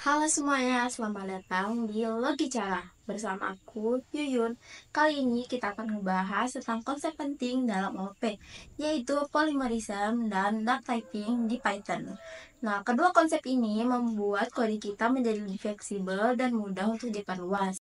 Halo semuanya, selamat datang di Logicara. Bersama aku, Yuyun. Kali ini kita akan membahas tentang konsep penting dalam OOP, yaitu polymorphism dan duck typing di Python. Nah, kedua konsep ini membuat kode kita menjadi lebih fleksibel dan mudah untuk diperluas.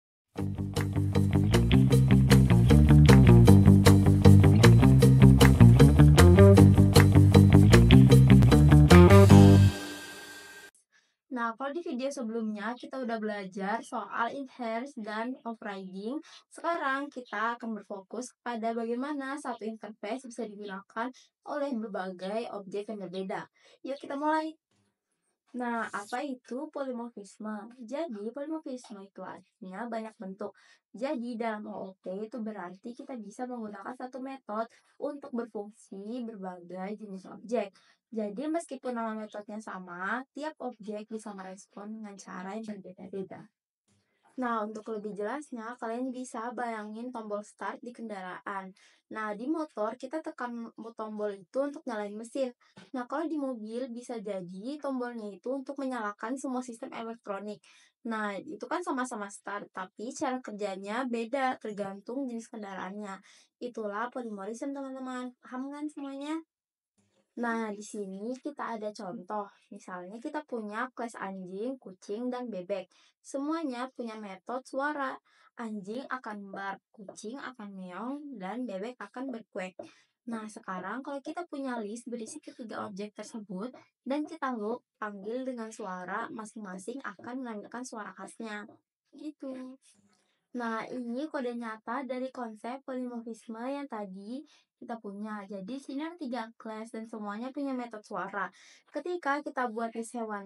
Nah, kalau di video sebelumnya kita udah belajar soal inheritance dan overriding. Sekarang kita akan berfokus pada bagaimana satu interface bisa digunakan oleh berbagai objek yang berbeda. Yuk kita mulai. Nah, apa itu polimorfisme? Jadi, polimorfisme itu artinya banyak bentuk. Jadi, dalam OOP itu berarti kita bisa menggunakan satu metode untuk berfungsi berbagai jenis objek. Jadi, meskipun nama metodenya sama, tiap objek bisa merespon dengan cara yang berbeda-beda. Nah, untuk lebih jelasnya, kalian bisa bayangin tombol start di kendaraan. Nah, di motor kita tekan tombol itu untuk nyalain mesin. Nah, kalau di mobil bisa jadi tombolnya itu untuk menyalakan semua sistem elektronik. Nah, itu kan sama-sama start, tapi cara kerjanya beda tergantung jenis kendaraannya. Itulah polymorphism, teman-teman. Paham kan semuanya? Nah, di sini kita ada contoh. Misalnya kita punya kelas anjing, kucing, dan bebek. Semuanya punya metode suara. Anjing akan bark, kucing akan meong, dan bebek akan berkuek. Nah, sekarang kalau kita punya list berisi ketiga objek tersebut, dan kita loop panggil dengan suara, masing-masing akan menampilkan suara khasnya. Gitu. Nah, ini kode nyata dari konsep polimorfisme yang tadi kita punya. Jadi, sini ada tiga kelas dan semuanya punya metode suara. Ketika kita buat list hewan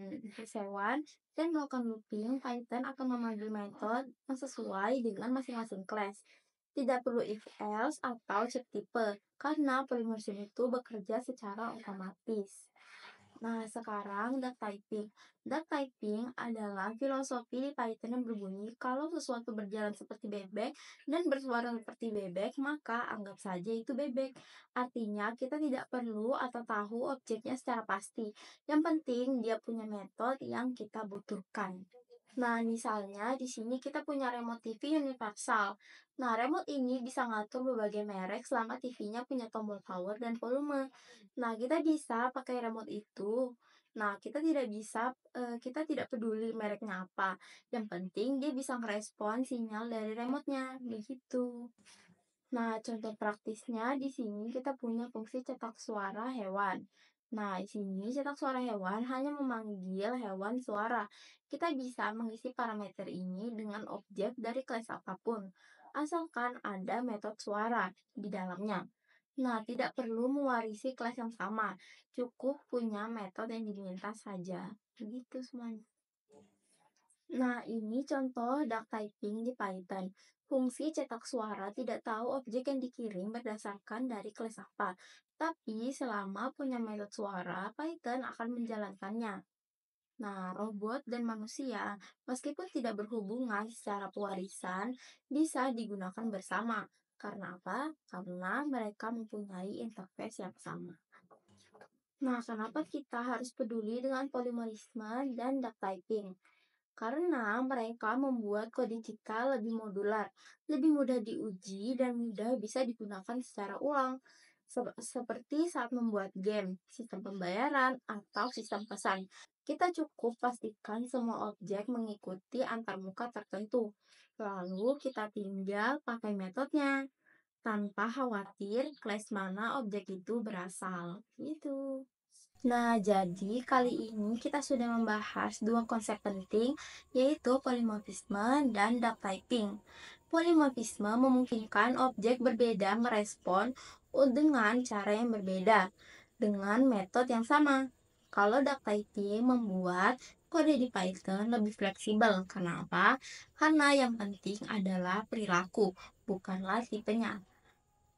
dan melakukan looping, Python akan memanggil metode yang sesuai dengan masing-masing kelas. Tidak perlu if else atau check tipe, karena polimorfisme itu bekerja secara otomatis. Nah, sekarang duck typing. Duck typing adalah filosofi di Python yang berbunyi kalau sesuatu berjalan seperti bebek dan bersuara seperti bebek, maka anggap saja itu bebek. Artinya, kita tidak perlu atau tahu objeknya secara pasti. Yang penting dia punya metode yang kita butuhkan. Nah, misalnya di sini kita punya remote TV universal. Nah, remote ini bisa ngatur berbagai merek selama TV-nya punya tombol power dan volume. Nah, kita bisa pakai remote itu. Nah, kita tidak peduli mereknya apa. Yang penting dia bisa merespon sinyal dari remote-nya, begitu. Nah, contoh praktisnya di sini kita punya fungsi cetak suara hewan. Nah, di sini cetak suara hewan hanya memanggil hewan suara. Kita bisa mengisi parameter ini dengan objek dari kelas apapun, asalkan ada metode suara di dalamnya. Nah, tidak perlu mewarisi kelas yang sama, cukup punya metode yang diminta saja. Begitu semuanya. Nah, ini contoh duck typing di Python. Fungsi cetak suara tidak tahu objek yang dikirim berdasarkan dari kelas apa. Tapi selama punya metode suara, Python akan menjalankannya. Nah, robot dan manusia, meskipun tidak berhubungan secara pewarisan, bisa digunakan bersama. Karena apa? Karena mereka mempunyai interface yang sama. Nah, kenapa kita harus peduli dengan polimorisme dan duck typing? Karena mereka membuat kode kita lebih modular, lebih mudah diuji, dan mudah bisa digunakan secara ulang. Seperti saat membuat game, sistem pembayaran, atau sistem pesan. Kita cukup pastikan semua objek mengikuti antarmuka tertentu. Lalu kita tinggal pakai metodenya, tanpa khawatir kelas mana objek itu berasal. Gitu. Nah, jadi kali ini kita sudah membahas dua konsep penting, yaitu polimorfisme dan duck typing. Polimorfisme memungkinkan objek berbeda merespon dengan cara yang berbeda, dengan metode yang sama. Kalau duck typing membuat kode di Python lebih fleksibel. Kenapa? Karena yang penting adalah perilaku, bukanlah tipenya,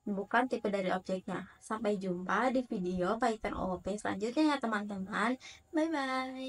bukan tipe dari objeknya. Sampai jumpa di video Python OOP selanjutnya ya teman-teman. Bye bye.